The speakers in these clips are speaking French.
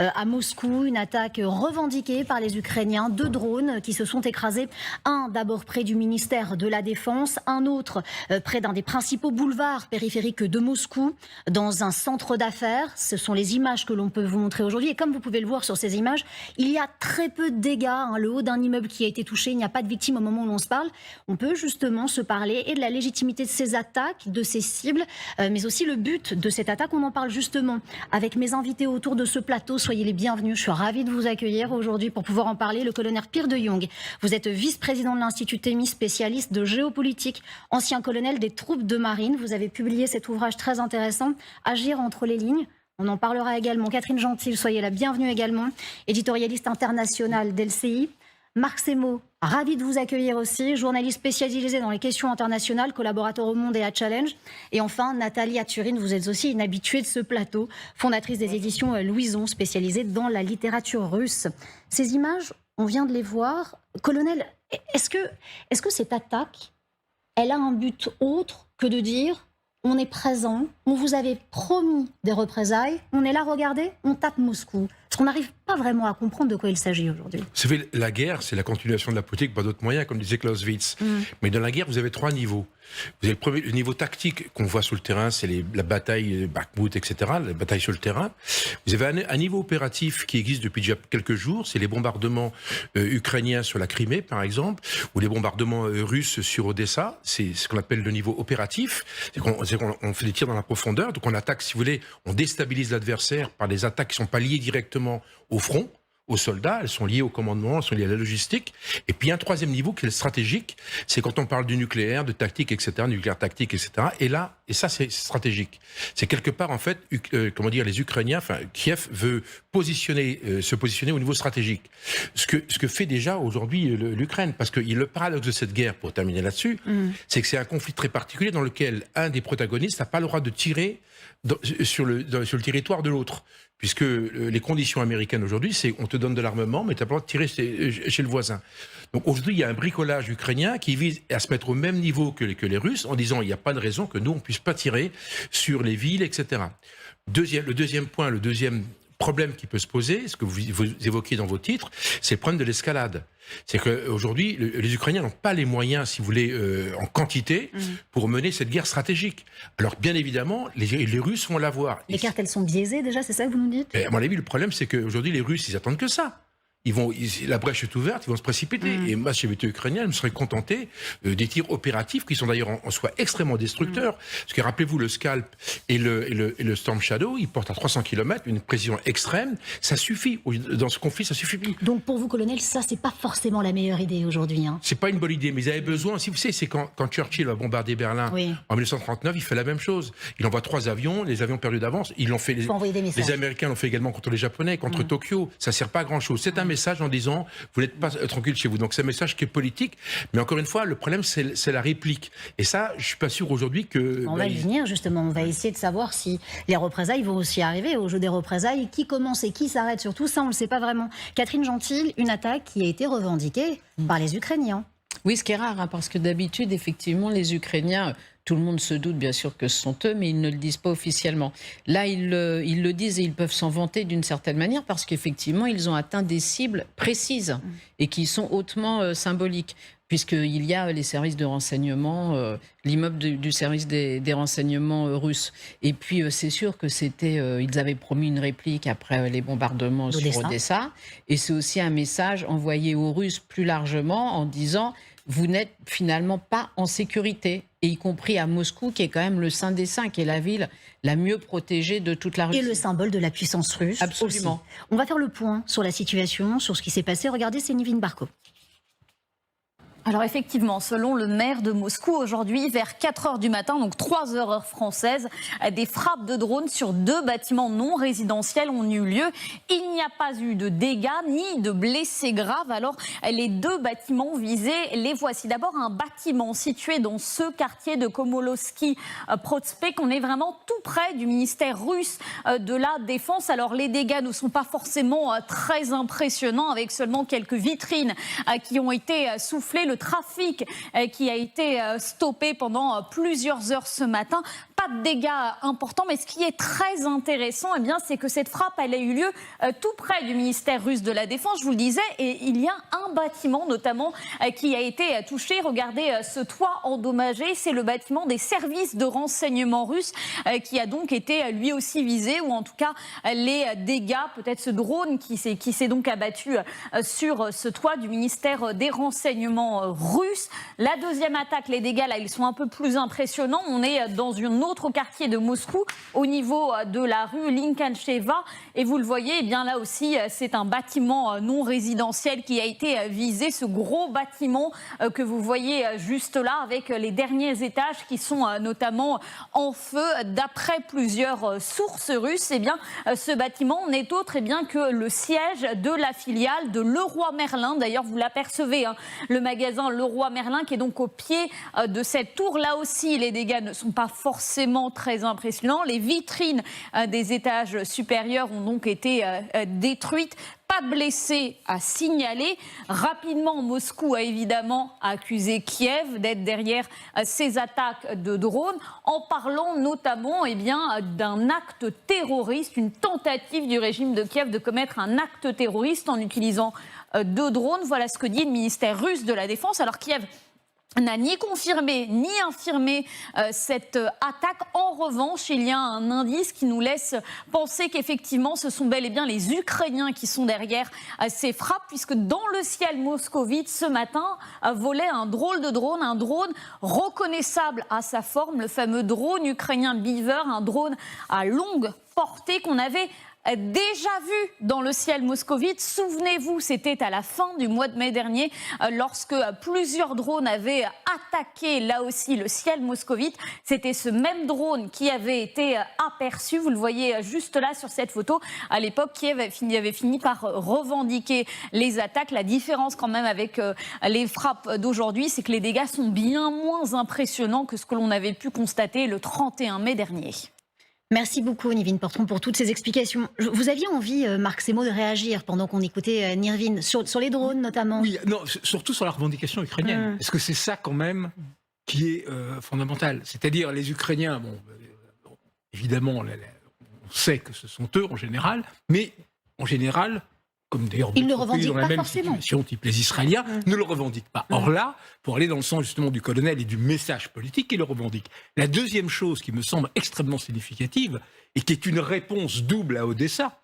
à Moscou, une attaque revendiquée par les Ukrainiens, 2 drones qui se sont écrasés, un d'abord près du ministère de la Défense, un autre près d'un des principaux boulevards périphériques de Moscou, dans un centre d'affaires. Ce sont les images que l'on peut vous montrer aujourd'hui et comme vous pouvez le voir sur ces images, il y a très peu de dégâts, le haut d'un immeuble qui a été touché, il n'y a pas de victimes au moment où l'on se parle. On peut justement se parler et de la légitimité de ces attaques, de ces cibles, mais aussi le but de cette attaque. On en parle justement avec mes invités autour de ce plateau. Soyez les bienvenus. Je suis ravie de vous accueillir aujourd'hui pour pouvoir en parler. Le colonel Pierre de Jong, vous êtes vice-président de l'Institut Témis, spécialiste de géopolitique, ancien colonel des troupes de marine. Vous avez publié cet ouvrage très intéressant, Agir entre les lignes. On en parlera également. Catherine Gentil, soyez la bienvenue également, éditorialiste internationale d'LCI. Marc Semo, ravi de vous accueillir aussi, journaliste spécialisé dans les questions internationales, collaborateur au Monde et à Challenge. Et enfin, Nathalie Aturine, vous êtes aussi une habituée de ce plateau, fondatrice des éditions Louison, spécialisée dans la littérature russe. Ces images, on vient de les voir. Colonel, est-ce que cette attaque, elle a un but autre que de dire on est présent, on vous avait promis des représailles, on est là, regardez, on tape Moscou. Parce qu'on n'arrive pas vraiment à comprendre de quoi il s'agit aujourd'hui. Vous savez, la guerre, c'est la continuation de la politique par d'autres moyens, comme disait Clausewitz. Mais dans la guerre, vous avez 3 niveaux. Vous avez le niveau tactique qu'on voit sur le terrain, c'est la bataille Bakhmout, etc., la bataille sur le terrain. Vous avez un niveau opératif qui existe depuis déjà quelques jours, c'est les bombardements ukrainiens sur la Crimée, par exemple, ou les bombardements russes sur Odessa. C'est ce qu'on appelle le niveau opératif. C'est qu'on fait des tirs dans la profondeur, donc on attaque, si vous voulez, on déstabilise l'adversaire par des attaques qui ne sont pas liées directement au front, aux soldats, elles sont liées au commandement, elles sont liées à la logistique. Et puis un 3e niveau qui est le stratégique, c'est quand on parle du nucléaire, de tactique, etc., nucléaire tactique, etc. Et ça c'est stratégique. C'est quelque part en fait, les Ukrainiens, enfin Kiev veut se positionner au niveau stratégique. Ce que fait déjà aujourd'hui l'Ukraine, parce que le paradoxe de cette guerre, pour terminer là-dessus, c'est que c'est un conflit très particulier dans lequel un des protagonistes n'a pas le droit de tirer sur le territoire de l'autre. Puisque les conditions américaines aujourd'hui, c'est on te donne de l'armement, mais tu n'as pas le droit de tirer chez le voisin. Donc aujourd'hui, il y a un bricolage ukrainien qui vise à se mettre au même niveau que les Russes, en disant il n'y a pas de raison que nous, on ne puisse pas tirer sur les villes, etc. Le deuxième point, le deuxième problème qui peut se poser, ce que vous évoquez dans vos titres, c'est le problème de l'escalade. C'est qu'aujourd'hui, les Ukrainiens n'ont pas les moyens, si vous voulez, en quantité, pour mener cette guerre stratégique. Alors, bien évidemment, les Russes vont l'avoir. Les cartes, elles sont biaisées déjà, c'est ça que vous nous dites ? À mon avis, le problème, c'est qu'aujourd'hui, les Russes, ils attendent que ça. La brèche est ouverte, ils vont se précipiter. Et moi, si j'étais ukrainien, je me serais contenté des tirs opératifs qui sont d'ailleurs en soi extrêmement destructeurs. Parce que rappelez-vous, le Scalp et le Storm Shadow, ils portent à 300 km, une précision extrême. Ça suffit. Dans ce conflit, ça suffit. Donc pour vous, colonel, ça, c'est pas forcément la meilleure idée aujourd'hui. C'est pas une bonne idée, mais ils avaient besoin. Si vous savez, c'est quand Churchill va bombarder Berlin en 1939, il fait la même chose. Il envoie 3 avions, les avions perdus d'avance. Ils l'ont fait. Les Américains l'ont fait également contre les Japonais, contre Tokyo. Ça sert pas à grand chose. C'est un message en disant vous n'êtes pas tranquille chez vous. Donc c'est un message qui est politique, mais encore une fois, le problème c'est la réplique. Et ça, je suis pas sûr aujourd'hui que... On va y venir justement, on va essayer de savoir si les représailles vont aussi arriver au jeu des représailles, qui commence et qui s'arrête surtout, ça on le sait pas vraiment. Catherine Gentil, une attaque qui a été revendiquée par les Ukrainiens. Oui, ce qui est rare, parce que d'habitude, effectivement, les Ukrainiens, tout le monde se doute bien sûr que ce sont eux, mais ils ne le disent pas officiellement. Là, ils le disent et ils peuvent s'en vanter d'une certaine manière parce qu'effectivement, ils ont atteint des cibles précises et qui sont hautement symboliques. Puisqu'il y a les services de renseignement, l'immeuble du service des renseignements russes. Et puis, c'est sûr que ils avaient promis une réplique après les bombardements sur Odessa. Et c'est aussi un message envoyé aux Russes plus largement en disant vous n'êtes finalement pas en sécurité, et y compris à Moscou, qui est quand même le saint des saints, qui est la ville la mieux protégée de toute la Russie. Et le symbole de la puissance russe. Absolument. Aussi. On va faire le point sur la situation, sur ce qui s'est passé. Regardez, c'est Nivine Barko. Alors effectivement, selon le maire de Moscou, aujourd'hui, vers 4 h du matin, donc 3 h heure française, des frappes de drones sur 2 bâtiments non résidentiels ont eu lieu. Il n'y a pas eu de dégâts ni de blessés graves. Alors les 2 bâtiments visés, les voici. D'abord un bâtiment situé dans ce quartier de Komolosky-Protspek. On est vraiment tout près du ministère russe de la Défense. Alors les dégâts ne sont pas forcément très impressionnants, avec seulement quelques vitrines qui ont été soufflées. Le trafic qui a été stoppé pendant plusieurs heures ce matin. pas de dégâts importants, mais ce qui est très intéressant, eh bien, c'est que cette frappe, elle a eu lieu tout près du ministère russe de la Défense, je vous le disais, et il y a un bâtiment notamment qui a été touché. Regardez ce toit endommagé, c'est le bâtiment des services de renseignement russes qui a donc été lui aussi visé, ou en tout cas les dégâts, peut-être ce drone qui s'est donc abattu sur ce toit du ministère des renseignements russes. La deuxième attaque, les dégâts là, ils sont un peu plus impressionnants. On est dans un autre quartier de Moscou, au niveau de la rue Linkancheva, et vous le voyez, eh bien là aussi, c'est un bâtiment non résidentiel qui a été visé, ce gros bâtiment que vous voyez juste là, avec les derniers étages qui sont notamment en feu. D'après plusieurs sources russes, eh bien, ce bâtiment n'est autre bien que le siège de la filiale de Leroy Merlin. D'ailleurs, vous l'apercevez, hein, le magasin Leroy Merlin qui est donc au pied de cette tour. Là aussi, les dégâts ne sont pas forcément très impressionnants. Les vitrines des étages supérieurs ont donc été détruites. Pas de blessés à signaler. Rapidement, Moscou a évidemment accusé Kiev d'être derrière ces attaques de drones, en parlant notamment d'un acte terroriste, une tentative du régime de Kiev de commettre un acte terroriste en utilisant 2 drones. Voilà ce que dit le ministère russe de la Défense. Alors Kiev n'a ni confirmé ni infirmé cette attaque. En revanche, il y a un indice qui nous laisse penser qu'effectivement, ce sont bel et bien les Ukrainiens qui sont derrière ces frappes, puisque dans le ciel moscovite, ce matin, volait un drôle de drone, un drone reconnaissable à sa forme, le fameux drone ukrainien Beaver, un drone à longue portée qu'on avait déjà vu dans le ciel moscovite. Souvenez-vous, c'était à la fin du mois de mai dernier, lorsque plusieurs drones avaient attaqué là aussi le ciel moscovite. C'était ce même drone qui avait été aperçu, vous le voyez juste là sur cette photo. À l'époque, Kiev avait fini par revendiquer les attaques. La différence quand même avec les frappes d'aujourd'hui, c'est que les dégâts sont bien moins impressionnants que ce que l'on avait pu constater le 31 mai dernier. Merci beaucoup, Nivine Portron, pour toutes ces explications. Vous aviez envie, Marc Semo, de réagir pendant qu'on écoutait Nirvine, sur les drones notamment. Oui, non, surtout sur la revendication ukrainienne. Parce que c'est ça quand même qui est fondamental. C'est-à-dire les Ukrainiens, évidemment, on sait que ce sont eux en général, mais en général, comme d'ailleurs ils ne d'autres pays revendiquent dans la pas même forcément. situation, type les Israéliens, ne le revendiquent pas. Or là, pour aller dans le sens justement du colonel et du message politique, ils le revendiquent. La deuxième chose qui me semble extrêmement significative, et qui est une réponse double à Odessa,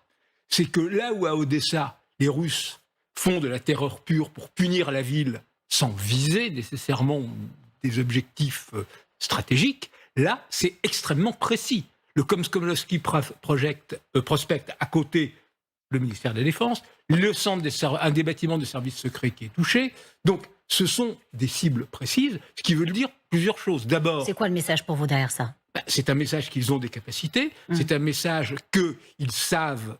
c'est que là où à Odessa, les Russes font de la terreur pure pour punir la ville sans viser nécessairement des objectifs stratégiques, là, c'est extrêmement précis. Le Komsomolski prospecte à côté le ministère de la Défense, le centre un des bâtiments de services secrets qui est touché. Donc, ce sont des cibles précises, ce qui veut dire plusieurs choses. D'abord, c'est quoi le message pour vous derrière ça ? C'est un message qu'ils ont des capacités, c'est un message qu'ils savent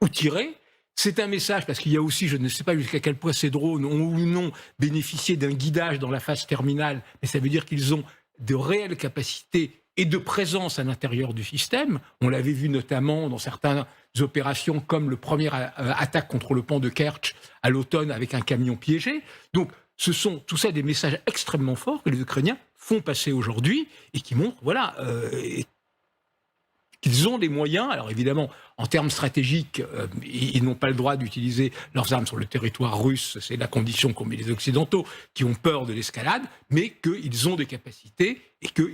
où tirer. C'est un message, parce qu'il y a aussi, je ne sais pas jusqu'à quel point ces drones ont ou non bénéficié d'un guidage dans la phase terminale, mais ça veut dire qu'ils ont de réelles capacités et de présence à l'intérieur du système. On l'avait vu notamment dans certaines opérations comme le premier attaque contre le pont de Kerch à l'automne avec un camion piégé. Donc ce sont tout ça des messages extrêmement forts que les Ukrainiens font passer aujourd'hui et qui montrent qu'ils ont des moyens. Alors évidemment, en termes stratégiques, ils n'ont pas le droit d'utiliser leurs armes sur le territoire russe. C'est la condition qu'ont mis les Occidentaux, qui ont peur de l'escalade, mais qu'ils ont des capacités et que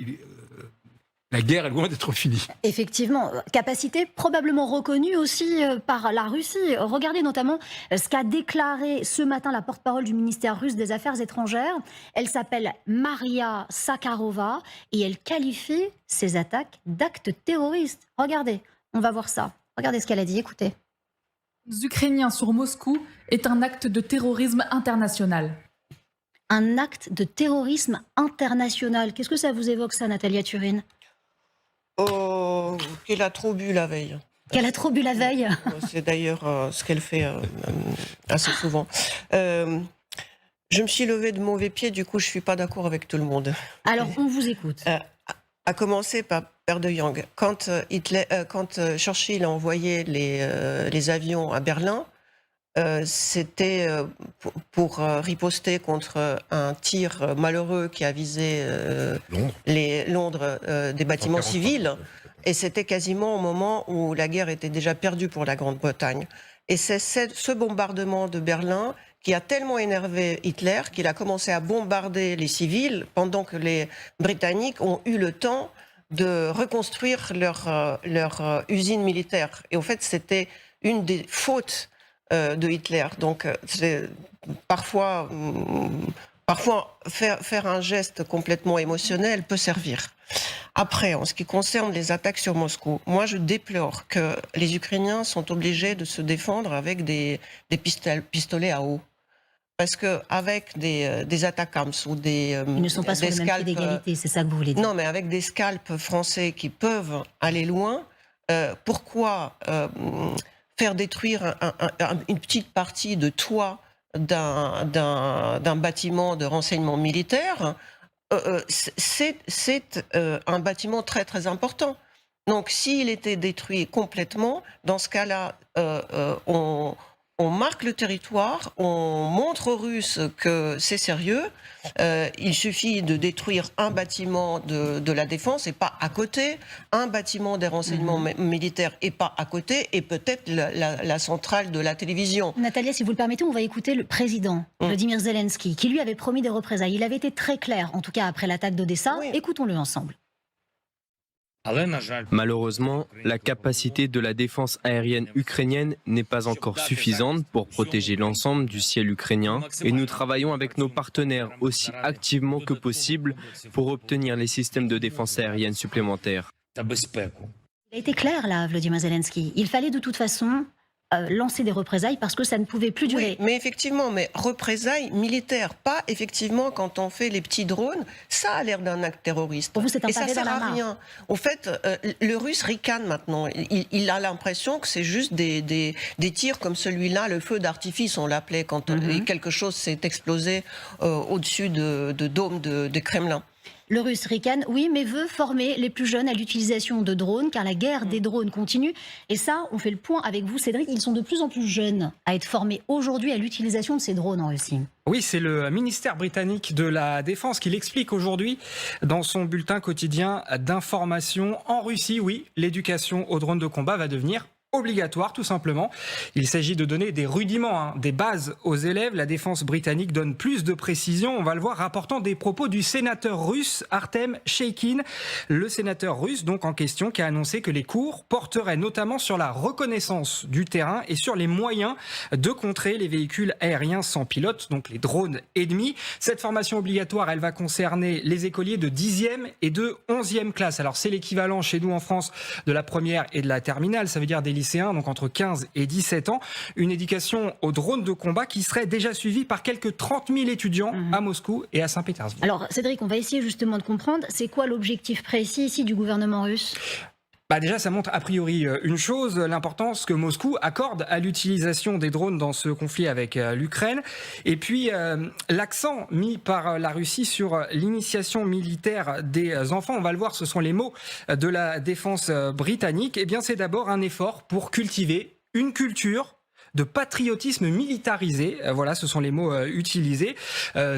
la guerre est loin d'être finie. Effectivement, capacité probablement reconnue aussi par la Russie. Regardez notamment ce qu'a déclaré ce matin la porte-parole du ministère russe des Affaires étrangères. Elle s'appelle Maria Zakharova et elle qualifie ces attaques d'actes terroristes. Regardez, on va voir ça. Regardez ce qu'elle a dit, écoutez. Les Ukrainiens sur Moscou est un acte de terrorisme international. Un acte de terrorisme international. Qu'est-ce que ça vous évoque ça, Natalia Turine ? Oh, qu'elle a trop bu la veille. Qu'elle a trop bu la veille. C'est d'ailleurs ce qu'elle fait assez souvent. Je me suis levée de mauvais pied, du coup je ne suis pas d'accord avec tout le monde. Alors on vous écoute. À commencer par Père de Young. Quand Churchill a envoyé les avions à Berlin, c'était pour riposter contre un tir malheureux qui a visé Londres, des bâtiments civils. Et c'était quasiment au moment où la guerre était déjà perdue pour la Grande-Bretagne. Et c'est ce bombardement de Berlin qui a tellement énervé Hitler qu'il a commencé à bombarder les civils pendant que les Britanniques ont eu le temps de reconstruire leur usine militaire. Et en fait, c'était une des fautes de Hitler. Donc, parfois, faire un geste complètement émotionnel peut servir. Après, en ce qui concerne les attaques sur Moscou, moi je déplore que les Ukrainiens sont obligés de se défendre avec des pistolets à eau. Parce qu'avec des ATACMS ou des Ils ne sont pas sur le même pied d'égalité, c'est ça que vous voulez dire. Non, mais avec des scalps français qui peuvent aller loin, pourquoi faire détruire une petite partie de toit d'un bâtiment de renseignement militaire? C'est un bâtiment très très important. Donc s'il était détruit complètement, dans ce cas-là, on marque le territoire, on montre aux Russes que c'est sérieux. Il suffit de détruire un bâtiment de la défense et pas à côté, un bâtiment des renseignements militaires et pas à côté, et peut-être la centrale de la télévision. Natalia, si vous le permettez, on va écouter le président, Volodymyr Zelensky, qui lui avait promis des représailles. Il avait été très clair, en tout cas après l'attaque d'Odessa. Oui. Écoutons-le ensemble. Malheureusement, la capacité de la défense aérienne ukrainienne n'est pas encore suffisante pour protéger l'ensemble du ciel ukrainien et nous travaillons avec nos partenaires aussi activement que possible pour obtenir les systèmes de défense aérienne supplémentaires. Il a été clair là, Volodymyr Zelensky. Il fallait de toute façon lancer des représailles parce que ça ne pouvait plus durer. Oui, mais effectivement, représailles militaires, pas effectivement quand on fait les petits drones, ça a l'air d'un acte terroriste. Pour vous, c'est un pavé dans la mare. Et ça sert à rien. Au fait, le Russe ricane maintenant. Il a l'impression que c'est juste des tirs comme celui-là, le feu d'artifice, on l'appelait quand quelque chose s'est explosé au-dessus de dômes de Kremlin. Le Russe ricane, oui, mais veut former les plus jeunes à l'utilisation de drones, car la guerre des drones continue. Et ça, on fait le point avec vous, Cédric, ils sont de plus en plus jeunes à être formés aujourd'hui à l'utilisation de ces drones en Russie. Oui, c'est le ministère britannique de la Défense qui l'explique aujourd'hui dans son bulletin quotidien d'information. En Russie, oui, l'éducation aux drones de combat va devenir obligatoire, tout simplement. Il s'agit de donner des rudiments, des bases aux élèves. La défense britannique donne plus de précisions, on va le voir, rapportant des propos du sénateur russe Artem Sheikhin. Le sénateur russe, donc en question, qui a annoncé que les cours porteraient notamment sur la reconnaissance du terrain et sur les moyens de contrer les véhicules aériens sans pilote, donc les drones ennemis. Cette formation obligatoire, elle va concerner les écoliers de 10e et de 11e classe. Alors c'est l'équivalent chez nous en France de la première et de la terminale, ça veut dire des lycéens, donc entre 15 et 17 ans. Une éducation aux drones de combat qui serait déjà suivie par quelques 30 000 étudiants à Moscou et à Saint-Pétersbourg. Alors Cédric, on va essayer justement de comprendre, c'est quoi l'objectif précis ici du gouvernement russe ? Déjà, ça montre a priori une chose, l'importance que Moscou accorde à l'utilisation des drones dans ce conflit avec l'Ukraine. Et puis, l'accent mis par la Russie sur l'initiation militaire des enfants, on va le voir, ce sont les mots de la défense britannique. Eh bien, c'est d'abord un effort pour cultiver une culture de patriotisme militarisé. Voilà, ce sont les mots utilisés.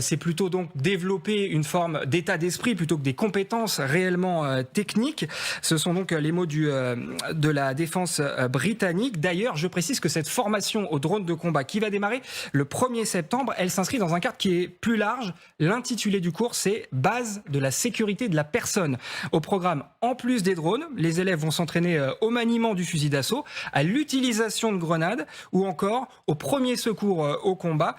C'est plutôt donc développer une forme d'état d'esprit plutôt que des compétences réellement techniques. Ce sont donc les mots de la défense britannique. D'ailleurs, je précise que cette formation aux drones de combat qui va démarrer le 1er septembre, elle s'inscrit dans un cadre qui est plus large. L'intitulé du cours, c'est « Base de la sécurité de la personne ». Au programme, en plus des drones, les élèves vont s'entraîner au maniement du fusil d'assaut, à l'utilisation de grenades ou encore au premier secours au combat.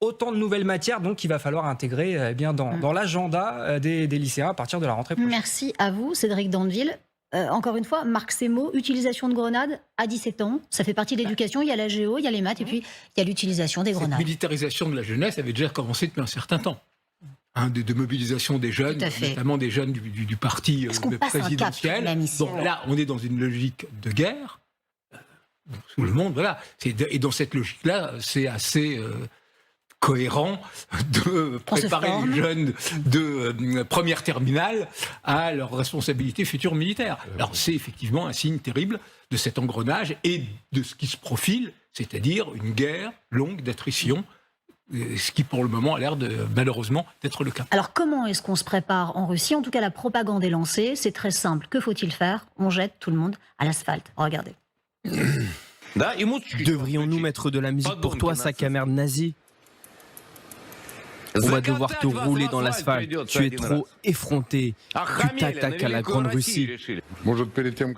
Autant de nouvelles matières donc qu'il va falloir intégrer dans l'agenda des lycéens à partir de la rentrée prochaine. Merci à vous, Cédric Dandeville. Encore une fois, marque ces mots, utilisation de grenades à 17 ans, ça fait partie de l'éducation, il y a la géo, il y a les maths et puis il y a l'utilisation des grenades. Cette militarisation de la jeunesse avait déjà commencé depuis un certain temps. De mobilisation des jeunes, notamment des jeunes du parti présidentiel. Bon, là, on est dans une logique de guerre. Tout le monde, voilà. Et dans cette logique-là, c'est assez cohérent de On se préparer forme. les jeunes de première terminale à leurs responsabilités futures militaires. Alors c'est effectivement un signe terrible de cet engrenage et de ce qui se profile, c'est-à-dire une guerre longue d'attrition, ce qui pour le moment a l'air malheureusement d'être le cas. Alors comment est-ce qu'on se prépare en Russie? En tout cas, la propagande est lancée. C'est très simple. Que faut-il faire? On jette tout le monde à l'asphalte. Regardez. Devrions-nous mettre de la musique pour toi, sac à merde nazi? On va devoir te rouler dans l'asphalte. Tu es trop effronté. Tu t'attaques à la Grande Russie.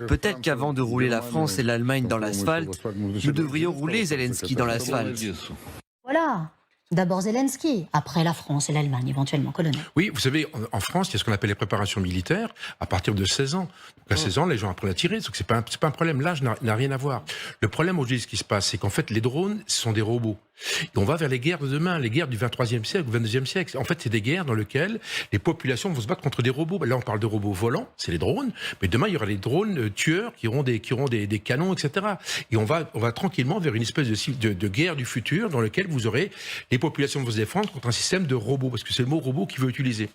Peut-être qu'avant de rouler la France et l'Allemagne dans l'asphalte, nous devrions rouler Zelensky dans l'asphalte. Voilà. D'abord Zelensky, après la France et l'Allemagne, éventuellement, colonel. Oui, vous savez, en France, il y a ce qu'on appelle les préparations militaires à partir de 16 ans. Donc à 16 ans, les gens apprennent à tirer, donc c'est pas un problème. L'âge n'a rien à voir. Le problème aujourd'hui, ce qui se passe, c'est qu'en fait, les drones, ce sont des robots. Et on va vers les guerres de demain, les guerres du 23e siècle, du 22e siècle. En fait, c'est des guerres dans lesquelles les populations vont se battre contre des robots. Là, on parle de robots volants, c'est les drones. Mais demain, il y aura les drones tueurs qui auront des canons, etc. Et on va tranquillement vers une espèce de guerre du futur dans lequel vous aurez les populations vont se défendre contre un système de robots, parce que c'est le mot robot qu'il veut utiliser.